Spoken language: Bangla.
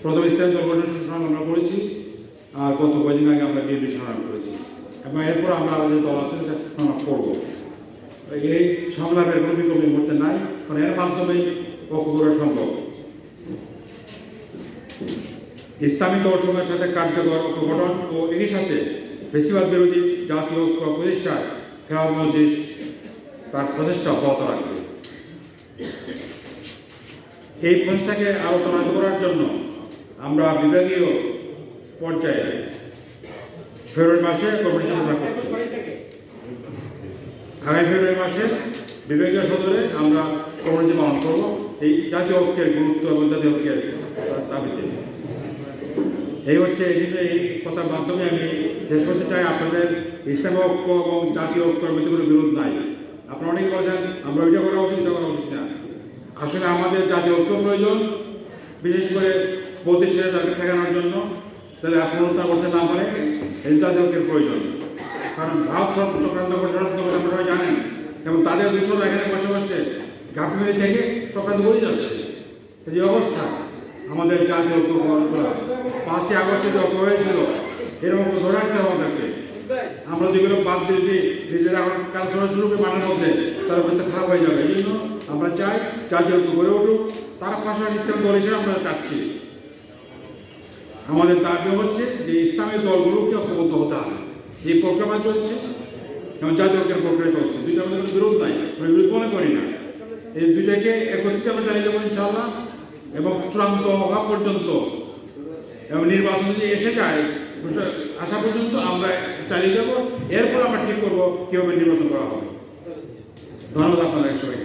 প্রথম ইসলামী দল গঠন সংগ্রাম করেছি, আর গত কয়েকদিন আগে আমরা বিএনপি সংগ্রাম করেছি, এবং এরপর আমরা যে দল আছে সেটা সংগ্রাম করবো। এই সংগ্রামের কোনো বিকল্প করতে নাই, কারণ এর মাধ্যমেই ঐক্য করা সম্ভব। ইসলামী দর্শনের সাথে কার্যকর ঐক্য গঠন ও একই সাথে বেশিরভাগ বিরোধী জাতীয় ঐক্য প্রতিষ্ঠায় খেলাফত মজলিস তার প্রচেষ্টা অব্যাহত রাখবে। এই প্রচেষ্টাকে আরও ত্বরান্বিত করার জন্য আমরা বিভাগীয় পর্যায়ে ফেব্রুয়ারি মাসে কর্মসূচি ঘোষণা করছি। আগামী ফেব্রুয়ারি মাসে বিভাগীয় সদরে আমরা কর্মসূচি পালন করব এই জাতীয় ঐক্যের গুরুত্ব এবং জাতীয় ঐক্যের দাবিতে। এই হচ্ছে এই কথার মাধ্যমে আমি শেষ করতে চাই, আপনাদের ইসলামী ঐক্য এবং জাতীয় ঐক্যের মধ্যে কোনো বিরোধ নাই। আপনারা অনেকে বলছেন আমরা ওইটা করা উচিত, এটা করা উচিত না। আসলে আমাদের জাতীয় ঐক্য প্রয়োজন, বিশেষ করে প্রতিষ্ঠানে তাকে ঠেকানোর জন্য। তাহলে আত্মহত্যা করতে না পারে এই জাতীয় ঐক্যের প্রয়োজন। কারণ ভারত চক্রান্ত করে আপনারা জানেন, এবং তাদের দূষণ এখানে বসে বসে ঘাটমিলি থেকে চক্রান্ত করে যাচ্ছে। এই অবস্থা আমাদের জাতীয় ঐক্য পালন করা 5ই আগস্টে যে ঐক্য হয়েছিল এরকম ধরে রাখতে হবে আমাদেরকে। আমরা যেগুলো বাদ দিয়ে নিজেরা এখন কাজ করা শুরু করে মানের মধ্যে তার মধ্যে খারাপ হয়ে যাবে। এই জন্য আমরা চাই জাতীয় ঐক্য গড়ে উঠুক, তার পাশাপাশি ইসলাম দল হিসেবে আমরা চাচ্ছি। আমাদের দাবি হচ্ছে যে ইসলামী দলগুলোকে ঐক্যবদ্ধ হতে হবে। এই প্রোগ্রামে চলছে এবং জাতীয় ঐক্যের প্রক্রিয়া চলছে, দুইটার মধ্যে কোনো বিরোধ নাই, বিরোধ মনে করি না। এই দুইটাকে একত্রিত আমরা চালিয়ে যাবো ইনশাআল্লাহ, এবং চূড়ান্ত হওয়া পর্যন্ত এবং নির্বাচন যদি এসে যায় আসা পর্যন্ত আমরা চালিয়ে যাব। এরপর আমরা ঠিক করবো কীভাবে নির্বাচন করা হবে। ধন্যবাদ আপনাদের সবাইকে।